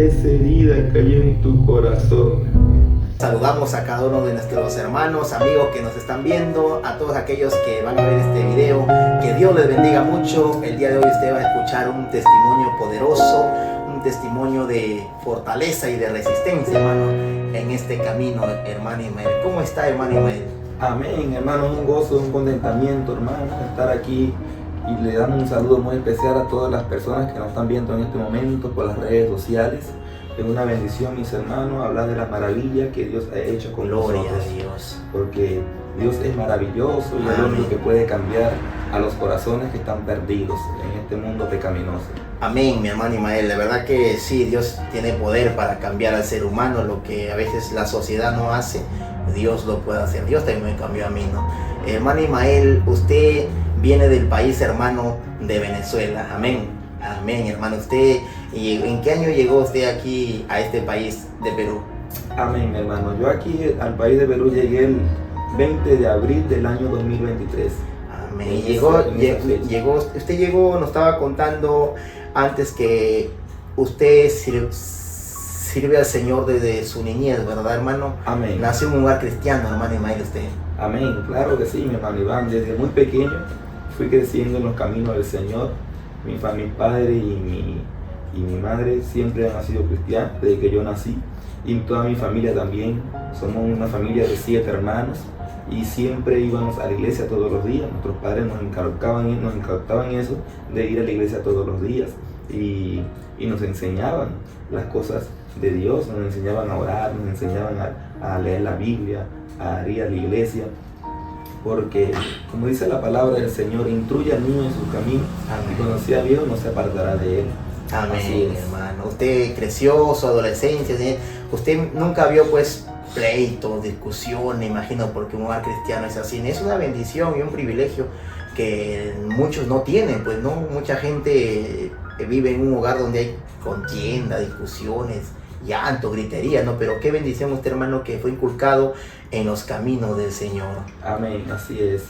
esa herida cayó en tu corazón. Saludamos a cada uno de nuestros hermanos, amigos que nos están viendo, a todos aquellos que van a ver este video. Que Dios les bendiga mucho. El día de hoy usted va a escuchar un testimonio poderoso, un testimonio de fortaleza y de resistencia, hermano, en este camino, hermano Ismael. ¿Cómo está, hermano Ismael? Amén, hermano, un gozo, un contentamiento, hermano, estar aquí. Y le damos un saludo muy especial a todas las personas que nos están viendo en este momento por las redes sociales. Es una bendición, mis hermanos, hablar de la maravilla que Dios ha hecho con Gloria nosotros. a Dios. Porque Dios es maravilloso y es el único que puede cambiar a los corazones que están perdidos en este mundo pecaminoso. Amén, mi hermano Ismael. La verdad que sí, Dios tiene poder para cambiar al ser humano. Lo que a veces la sociedad no hace, Dios lo puede hacer. Dios también me cambió a mí, ¿no? Hermano Ismael, usted viene del país, hermano, de Venezuela. Amén. Amén, hermano. ¿Usted en qué año llegó usted aquí a este país de Perú? Amén, hermano. Yo aquí al país de Perú llegué el 20 de abril del año 2023. Amén. Usted llegó, nos estaba contando antes que usted sirve al Señor desde su niñez, ¿verdad, hermano? Amén. Nació en un hogar cristiano, hermano Ismael, usted. Amén, claro que sí, mi hermano Iván. Desde muy pequeño fui creciendo en los caminos del Señor. Mi padre y mi madre siempre han sido cristianos desde que yo nací, y toda mi familia también. Somos una familia de 7 hermanos y siempre íbamos a la iglesia todos los días. Nuestros padres nos incautaban eso de ir a la iglesia todos los días y nos enseñaban las cosas de Dios, nos enseñaban a orar, nos enseñaban a leer la Biblia, a ir a la iglesia. Porque, como dice la palabra del Señor, instruye al niño en su camino. Amén. Y cuando sea viejo no se apartará de él. Amén, hermano. Usted creció su adolescencia, ¿sí? Usted nunca vio pues pleitos, discusiones, imagino, porque un hogar cristiano es así. Es una bendición y un privilegio que muchos no tienen, pues no, mucha gente vive en un hogar donde hay contienda, discusiones, llanto, gritería, ¿no? Pero qué bendición usted, hermano, que fue inculcado en los caminos del Señor. Amén, así es,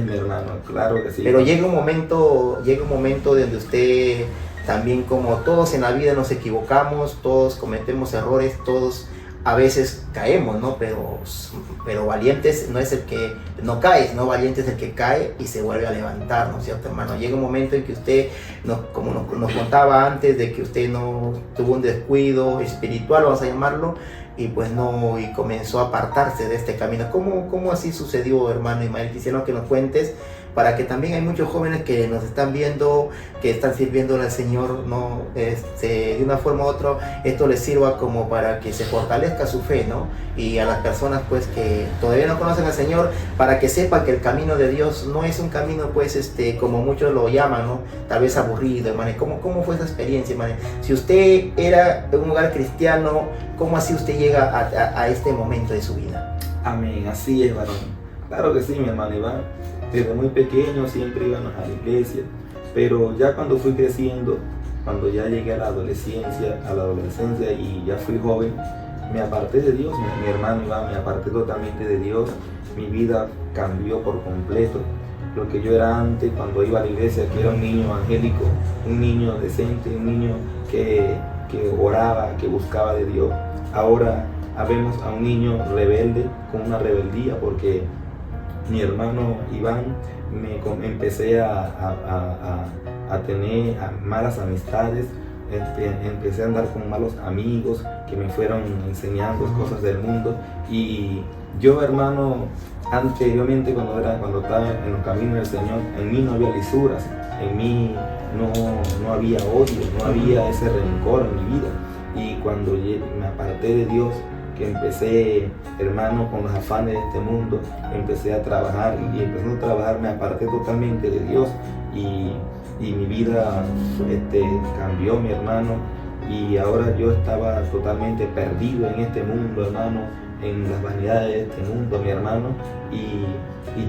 mi hermano, claro que sí. Pero llega un momento donde usted también, como todos en la vida nos equivocamos, todos cometemos errores, todos a veces caemos, ¿no? Pero valientes no es el que no cae, sino valiente es el que cae y se vuelve a levantar, ¿no es cierto, hermano? Llega un momento en que usted, como nos contaba antes, de que usted no tuvo un descuido espiritual, vamos a llamarlo, y pues no, y comenzó a apartarse de este camino. ¿Cómo así sucedió, hermano Ismael? Quisiera que nos cuentes, para que también hay muchos jóvenes que nos están viendo, que están sirviéndole al Señor, ¿no? De una forma u otra, esto les sirva como para que se fortalezca su fe, ¿no? Y a las personas pues que todavía no conocen al Señor, para que sepan que el camino de Dios no es un camino pues como muchos lo llaman, ¿no? Tal vez aburrido, hermano. ¿Cómo fue esa experiencia, hermano? Si usted era de un hogar cristiano, ¿cómo así usted llega a este momento de su vida? Amén, así es, varón. Claro que sí, mi hermano Iván. Desde muy pequeño siempre íbamos a la iglesia, pero ya cuando fui creciendo, cuando ya llegué a la adolescencia y ya fui joven, me aparté de Dios, mi hermano Iván, me aparté totalmente de Dios. Mi vida cambió por completo. Lo que yo era antes, cuando iba a la iglesia, que era un niño evangélico, un niño decente, un niño que oraba, que buscaba de Dios. Ahora vemos a un niño rebelde, con una rebeldía, porque mi hermano Iván, empecé a tener malas amistades, empecé a andar con malos amigos que me fueron enseñando cosas del mundo. Y yo, hermano, anteriormente cuando estaba en los caminos del Señor, en mí no había lisuras, en mí no había odio, no había ese rencor en mi vida. Y cuando me aparté de Dios, que empecé, hermano, con los afanes de este mundo, empecé a trabajar, y empezando a trabajar me aparté totalmente de Dios, y mi vida cambió, mi hermano, y ahora yo estaba totalmente perdido en este mundo, hermano, en las vanidades de este mundo, mi hermano, y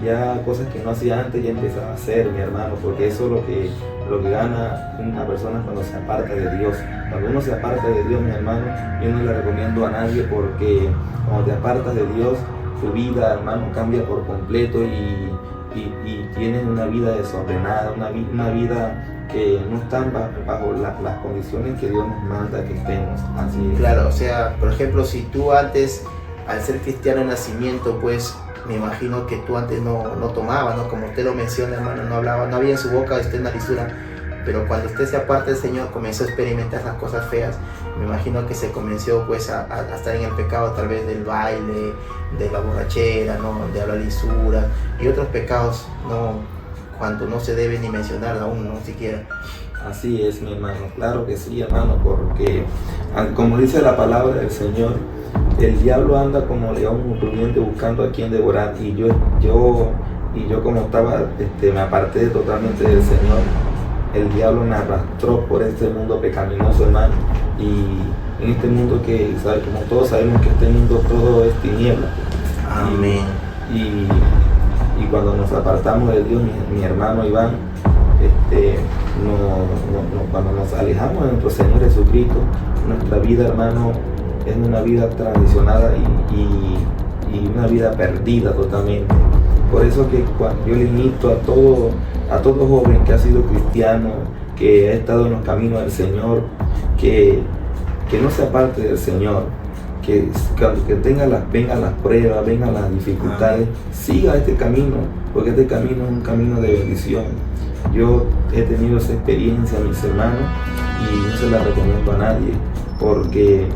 ya cosas que no hacía antes ya empezaba a hacer, mi hermano, porque eso es lo que gana una persona cuando se aparta de Dios. Cuando uno se aparta de Dios, mi hermano, yo no le recomiendo a nadie, porque cuando te apartas de Dios, tu vida, hermano, cambia por completo y tienes una vida desordenada, una vida que no están bajo las condiciones que Dios nos manda que estemos. Así es. Claro, o sea, por ejemplo, si tú antes, al ser cristiano de nacimiento, pues me imagino que tú antes no tomabas, ¿no? Como usted lo menciona, hermano, no hablaba, no había en su boca una lisura, pero cuando usted se aparta del Señor comenzó a experimentar esas cosas feas. Me imagino que se comenzó pues a estar en el pecado a través del baile, de la borrachera, ¿no? De la lisura y otros pecados, ¿no? Cuando no se debe ni mencionar aún, no siquiera. Así es, mi hermano, claro que sí, hermano, porque como dice la palabra del Señor, el diablo anda como león rugiente buscando a quien devorar, y yo como estaba, me aparté totalmente del Señor. El diablo me arrastró por este mundo pecaminoso, hermano, y en este mundo que, ¿sabe? Como todos sabemos que este mundo todo es tiniebla. Amén. Y cuando nos apartamos de Dios, mi hermano Iván, cuando nos alejamos de nuestro Señor Jesucristo, nuestra vida, hermano, es una vida transicionada y una vida perdida totalmente. Por eso que yo le invito a todo joven que ha sido cristiano, que ha estado en los caminos del Señor, que no se aparte del Señor, que vengan las pruebas, vengan las dificultades, siga este camino, porque este camino es un camino de bendición. Yo he tenido esa experiencia, mis hermanos, y no se la recomiendo a nadie, porque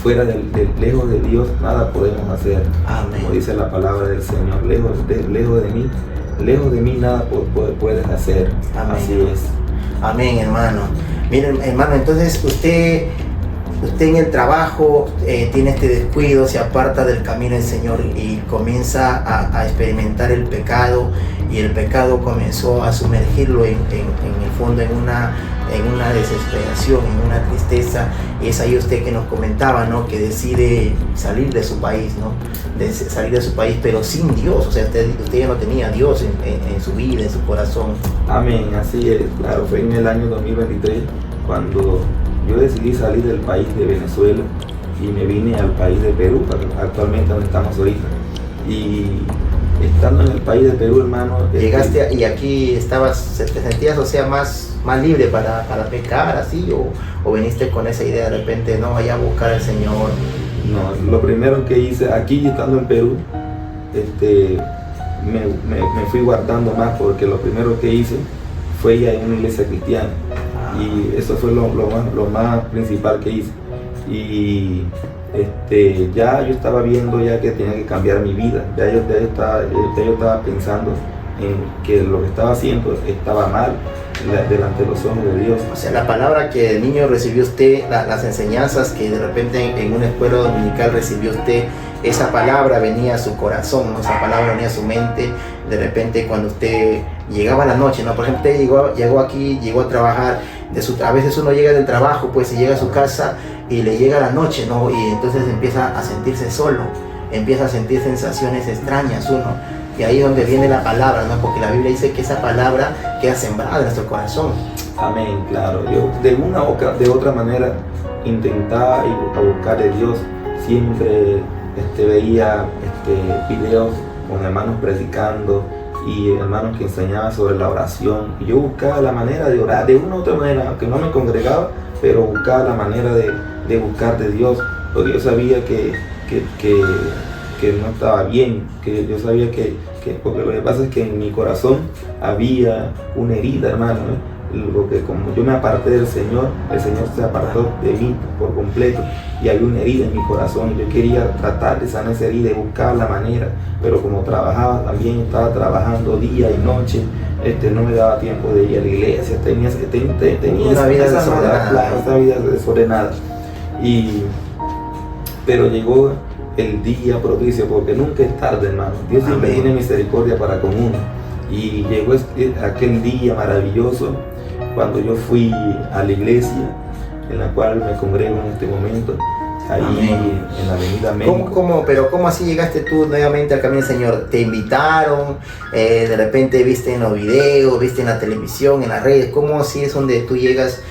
fuera lejos de Dios nada podemos hacer. Amén. Como dice la palabra del Señor, lejos de mí nada puedes hacer. Amén. Así es. Amén, hermano. Miren, hermano, entonces usted en el trabajo tiene este descuido, se aparta del camino del Señor y comienza a experimentar el pecado, y el pecado comenzó a sumergirlo en el fondo en una desesperación, en una tristeza. Y es ahí usted que nos comentaba, ¿no? Que decide salir de su país, ¿no? Salir de su país, pero sin Dios. O sea, usted ya no tenía a Dios en su vida, en su corazón. Amén, así es. Claro, fue en el año 2023 cuando yo decidí salir del país de Venezuela y me vine al país de Perú, actualmente donde estamos ahorita. Y estando en el país de Perú, hermano... Llegaste y aquí te sentías, o sea, más libre para pecar, así, o viniste con esa idea de repente, no, vaya a buscar al Señor. No, lo primero que hice, aquí estando en Perú, me fui guardando más, porque lo primero que hice fue ir a una iglesia cristiana. Y eso fue lo más principal que hice. Y ya yo estaba viendo ya que tenía que cambiar mi vida. Ya yo estaba pensando en que lo que estaba haciendo estaba mal delante de los ojos de Dios. O sea, la palabra que de niño recibió usted, las enseñanzas que de repente en una escuela dominical recibió usted, esa palabra venía a su corazón, ¿no? Esa palabra venía a su mente. De repente cuando usted llegaba a la noche, ¿no? Por ejemplo, usted llegó aquí, llegó a trabajar, a veces uno llega del trabajo, pues, y llega a su casa y le llega la noche, ¿no? Y entonces empieza a sentirse solo, empieza a sentir sensaciones extrañas uno. Y ahí es donde viene la palabra, ¿no? Porque la Biblia dice que esa palabra queda sembrada en nuestro corazón. Amén, claro. Yo de una u otra manera intentaba ir a buscar de Dios. Siempre veía videos con hermanos predicando y hermanos que enseñaban sobre la oración. Y yo buscaba la manera de orar de una u otra manera, aunque no me congregaba, pero buscaba la manera de buscar de Dios, porque yo sabía que no estaba bien, que yo sabía porque lo que pasa es que en mi corazón había una herida, hermano, porque como yo me aparté del Señor, el Señor se apartó de mí por completo, y había una herida en mi corazón, y yo quería tratar de sanar esa herida y buscar la manera, pero como trabajaba también, estaba trabajando día y noche, no me daba tiempo de ir a la iglesia, tenía una vida desordenada. Esa vida desordenada. Pero llegó el día propicio, porque nunca es tarde, hermano. Dios siempre tiene misericordia para con uno. Y llegó aquel día maravilloso cuando yo fui a la iglesia en la cual me congrego en este momento, ahí en la Avenida México. ¿Cómo así llegaste tú nuevamente al camino del Señor? ¿Te invitaron? ¿De repente viste en los videos, viste en la televisión, en las redes? ¿Cómo así es donde tú llegas,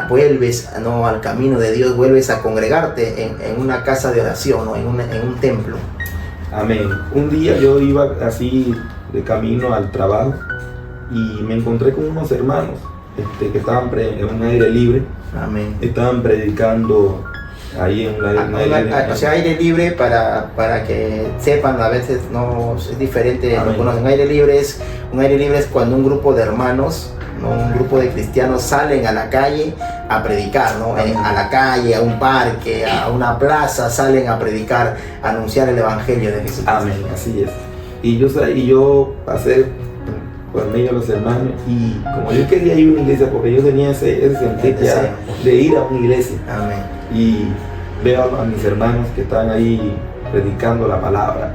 vuelves al camino de Dios, vuelves a congregarte en una casa de oración o en un templo? Amén. Un día yo iba así de camino al trabajo y me encontré con unos hermanos que estaban en un aire libre. Amén. Estaban predicando ahí en un aire libre. O sea, aire libre para que sepan, a veces no es diferente. Amén. Un aire libre es cuando un grupo de hermanos, ¿no? Un grupo de cristianos salen a la calle a predicar, ¿no? A la calle, a un parque, a una plaza, salen a predicar, a anunciar el evangelio de Jesucristo. Amén, así es. Y yo pasé por medio de los hermanos, y como yo quería ir a una iglesia, porque yo tenía ese sentir ya de ir a una iglesia. Amén. Y veo a mis hermanos que estaban ahí predicando la palabra,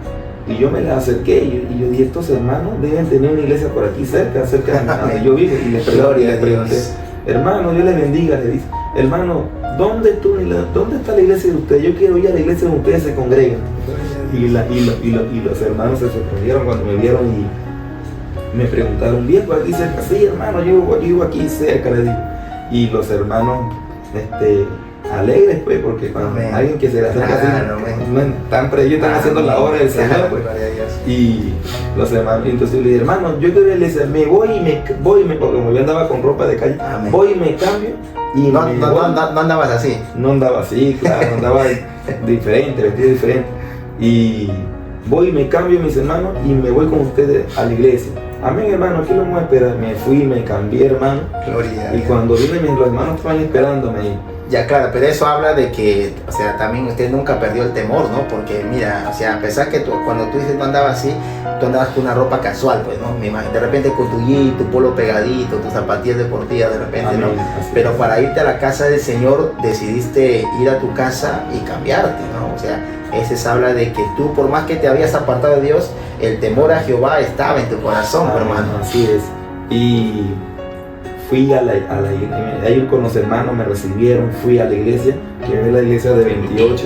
y yo me les acerqué y yo dije, estos hermanos deben tener una iglesia por aquí cerca de donde yo vivo, y les pregunté, hermano, Dios les bendiga, le dice, hermano, ¿dónde está la iglesia de ustedes? Yo quiero ir a la iglesia donde ustedes se congregan. Y los hermanos se sorprendieron cuando me vieron y me preguntaron, ¿bien por aquí cerca? Sí, hermano, yo vivo aquí cerca, le digo. Y los hermanos alegres, pues, porque cuando alguien que se le acerca así, ellos están haciendo la obra del Señor, pues. Y los hermanos, entonces yo le dije, hermano, yo quiero decir, me voy, porque como yo andaba con ropa de calle, voy y me cambio. Y no andabas así. No andaba así, claro, andaba diferente, vestido diferente. Y voy y me cambio, mis hermanos, y me voy con ustedes a la iglesia. Amén, hermano, aquí lo vamos a esperar. Me fui, me cambié, hermano. Gloria. Y cuando vine, los hermanos estaban esperándome. Ya, claro, pero eso habla de que, o sea, también usted nunca perdió el temor, ¿no? Porque mira, o sea, a pesar que cuando tú dices no andabas así, tú andabas con una ropa casual, pues, ¿no? De repente con tu jean, tu polo pegadito, tus zapatillas deportivas, de repente, amén, ¿no? Pero para irte a la casa del Señor, decidiste ir a tu casa y cambiarte, ¿no? O sea, ese habla de que tú, por más que te habías apartado de Dios, el temor a Jehová estaba en tu corazón, amén, hermano. Así es. Y fui a la iglesia, ahí con los hermanos me recibieron, fui a la iglesia, que es la iglesia de 28,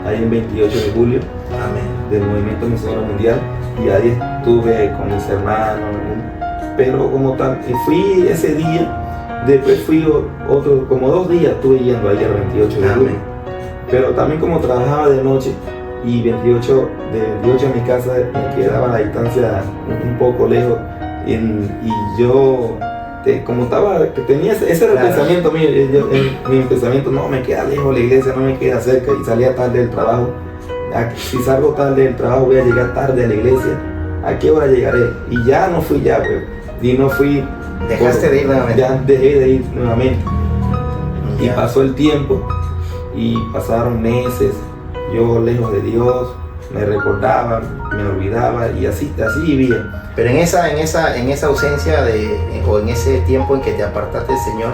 ahí en 28 de julio, amén, del Movimiento Misionero Mundial, y ahí estuve con mis hermanos, pero como tal, y fui ese día, después fui como 2 días estuve yendo ahí al 28 de julio, pero también como trabajaba de noche, y de 28 a mi casa me quedaba a la distancia un poco lejos, y yo, como tenía ese era el pensamiento mío, mi pensamiento, no me queda lejos la iglesia, no me queda cerca, y salía tarde del trabajo. Si salgo tarde del trabajo voy a llegar tarde a la iglesia, ¿a qué hora llegaré? Y ya no fui pues, y no fui. ¿Dejaste de ir nuevamente? Ya dejé de ir nuevamente. Ya. Y pasó el tiempo, y pasaron meses, yo lejos de Dios, me recordaba, me olvidaba, y así vivía. Pero en esa ausencia o en ese tiempo en que te apartaste del Señor,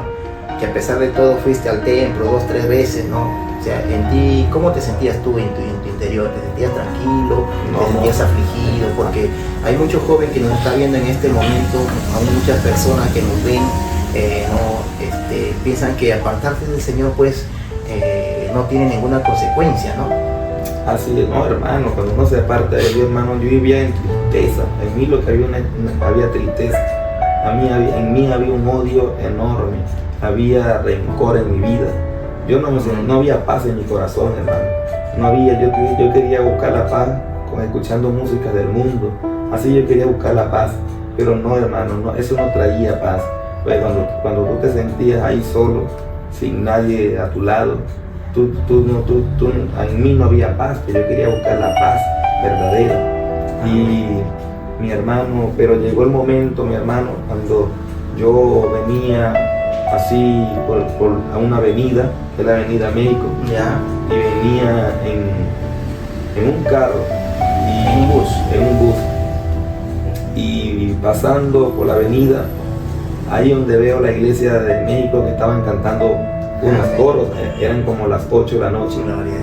que a pesar de todo fuiste al templo 2, 3 veces, ¿no? O sea, en ti, ¿cómo te sentías tú en tu interior? ¿Te sentías tranquilo? ¿Te sentías afligido? Porque hay muchos jóvenes que nos están viendo en este momento, hay muchas personas que nos ven, piensan que apartarse del Señor, pues, no tiene ninguna consecuencia, ¿no? Así es, no, hermano, cuando uno se aparta de Dios, hermano, yo vivía en tristeza. En mí lo que había tristeza. En mí había un odio enorme, había rencor en mi vida. No había paz en mi corazón, hermano. No había, yo quería buscar la paz escuchando música del mundo. Así yo quería buscar la paz, pero no, hermano, no, eso no traía paz. Pues cuando tú te sentías ahí solo, sin nadie a tu lado, en mí no había paz, pero yo quería buscar la paz verdadera. Y mi hermano, pero llegó el momento, mi hermano, cuando yo venía así a una avenida, que es la avenida México, y venía en un carro, en un bus, y pasando por la avenida, ahí donde veo la iglesia de México, que estaban cantando unos coros, eran como las 8 de la noche.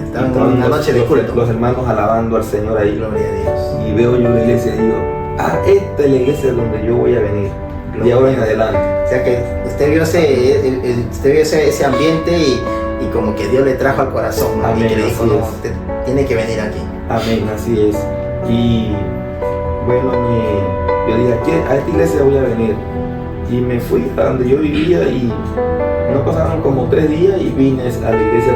Estaban en una noche de culto. Los hermanos alabando al Señor ahí. Gloria a Dios. Y veo yo la iglesia y digo, esta es la iglesia donde yo voy a venir, de ahora en adelante. O sea que usted vio ese ambiente y como que Dios le trajo al corazón, ¿no? Amén, y que le dijo, no, usted tiene que venir aquí. Amén, así es. Y bueno, yo dije, a esta iglesia voy a venir. Y me fui a donde yo vivía, y no pasaron como 3 días y vine a la iglesia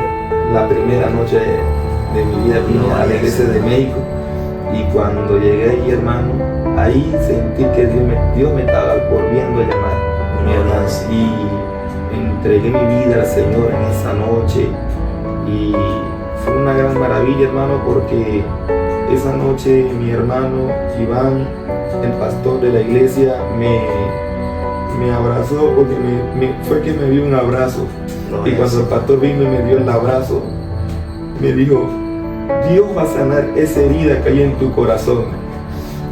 la primera noche de mi vida, vine a la iglesia de México. Y cuando llegué ahí, hermano, ahí sentí que Dios me estaba volviendo a llamar. mi hermano, y entregué mi vida al Señor en esa noche, y fue una gran maravilla, hermano, porque esa noche mi hermano Iván, el pastor de la iglesia, me abrazó, porque fue que me dio un abrazo. Y cuando el pastor vino y me dio el abrazo, me dijo: Dios va a sanar esa herida que hay en tu corazón.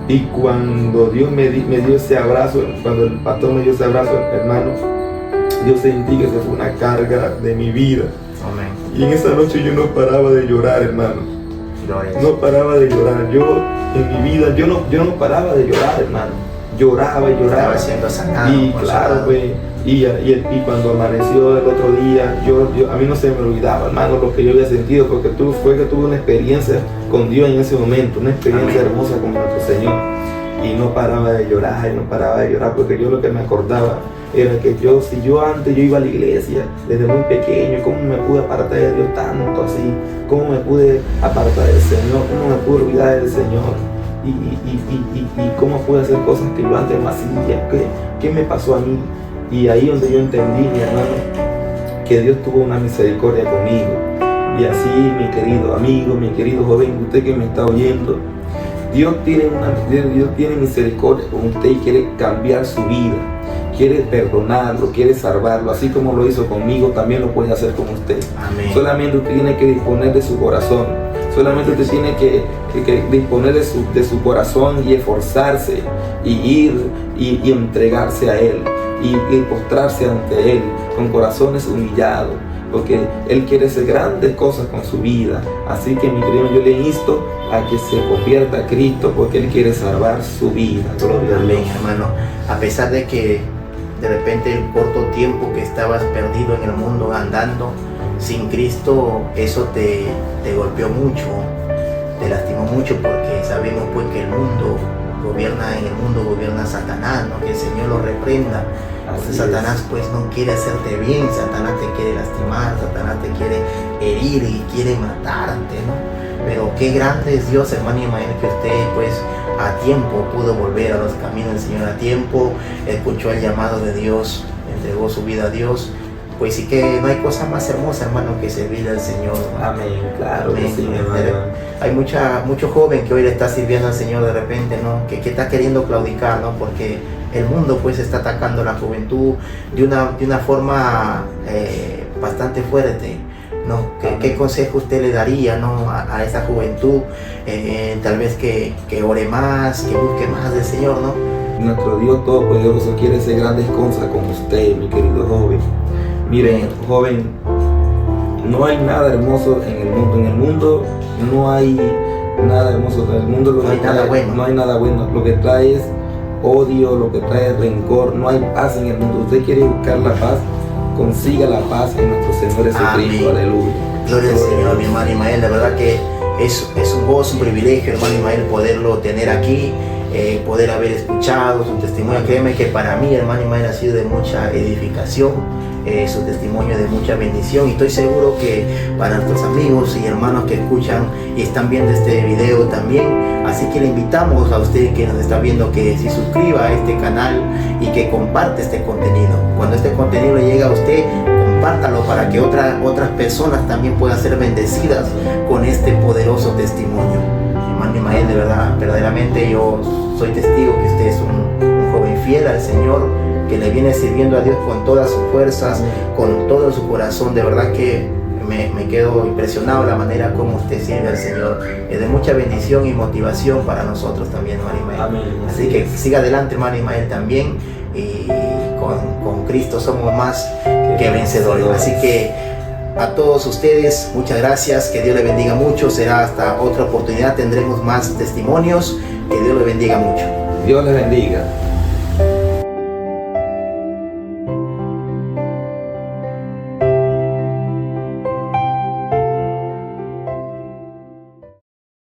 Y cuando Dios me dio ese abrazo, cuando el pastor me dio ese abrazo, hermano, yo sentí que se fue una carga de mi vida. Amén. Y en esa noche yo no paraba de llorar, hermano. No paraba de llorar. Yo en mi vida, yo no paraba de llorar, hermano. Lloraba y lloraba. Estaba siendo sanado. Y claro, pues, y cuando amaneció el otro día, a mí no se me olvidaba, hermano, lo que yo había sentido, porque tuve una experiencia con Dios en ese momento, una experiencia hermosa con nuestro Señor. Y no paraba de llorar, porque yo lo que me acordaba era que si yo antes iba a la iglesia desde muy pequeño, ¿cómo me pude apartar de Dios tanto así? ¿Cómo me pude apartar del Señor? ¿Cómo me pude olvidar del Señor? Y cómo pude hacer cosas que yo antes no hacía. ¿Qué me pasó a mí? Y ahí donde yo entendí, mi hermano, que Dios tuvo una misericordia conmigo. Y así, mi querido amigo, mi querido joven, usted que me está oyendo, Dios tiene misericordia con usted y quiere cambiar su vida, quiere perdonarlo, quiere salvarlo. Así como lo hizo conmigo, también lo puede hacer con usted. Amén. Solamente usted tiene que disponer de su corazón. Solamente usted tiene que disponer de su corazón y esforzarse y ir y entregarse a Él y postrarse ante Él con corazones humillados, porque Él quiere hacer grandes cosas con su vida. Así que, mi querido, yo le insto a que se convierta a Cristo, porque Él quiere salvar su vida. Amén, hermano. A pesar de que de repente el corto tiempo que estabas perdido en el mundo andando sin Cristo, eso te golpeó mucho, te lastimó mucho, porque sabemos pues que en el mundo gobierna Satanás, ¿no? Que el Señor lo reprenda. Entonces Satanás pues no quiere hacerte bien, Satanás te quiere lastimar, Satanás te quiere herir y quiere matarte, ¿no? Pero qué grande es Dios, hermano Ismael, que usted pues a tiempo pudo volver a los caminos del Señor, a tiempo escuchó el llamado de Dios, entregó su vida a Dios. Pues sí, que no hay cosa más hermosa, hermano, que servir al Señor, ¿no? Amén, claro. Amén. Sí, hay mucho joven que hoy le está sirviendo al Señor de repente, ¿no? Que está queriendo claudicar, ¿no? Porque el mundo pues está atacando a la juventud de una forma bastante fuerte, ¿no? ¿Qué consejo usted le daría, ¿no? a esa juventud? Tal vez que ore más, que busque más del Señor, ¿no? Nuestro Dios Todopoderoso quiere hacer grandes cosas con usted, mi querido joven. Miren, joven, no hay nada hermoso en el mundo. En el mundo no hay nada hermoso. En el mundo no hay nada bueno. Lo que trae es odio, lo que trae es rencor. No hay paz en el mundo. Usted quiere buscar la paz, consiga la paz en nuestro Señor Jesucristo. Aleluya. Gloria al Señor, mi hermano Ismael. La verdad que es un gozo, un privilegio, hermano Ismael, poderlo tener aquí. Poder haber escuchado su testimonio. Créeme que para mí, hermano Ismael, ha sido de mucha edificación, su testimonio de mucha bendición, y estoy seguro que para nuestros amigos y hermanos que escuchan y están viendo este video también. Así que le invitamos a usted que nos está viendo que se suscriba a este canal y que comparte este contenido. Cuando este contenido le llegue a usted, compártalo para que otras personas también puedan ser bendecidas con este poderoso testimonio. Hermano Ismael, de verdad, verdaderamente yo soy testigo que usted es un joven fiel al Señor, que le viene sirviendo a Dios con todas sus fuerzas, con todo su corazón. De verdad que me quedo impresionado la manera como usted sirve al Señor. Es de mucha bendición y motivación para nosotros también, hermano Ismael. Amén. Así que siga adelante, hermano Ismael, también, y con Cristo somos más que vencedores. Así que a todos ustedes, muchas gracias, que Dios le bendiga mucho. Será hasta otra oportunidad, tendremos más testimonios. Que Dios le bendiga mucho. Dios le bendiga.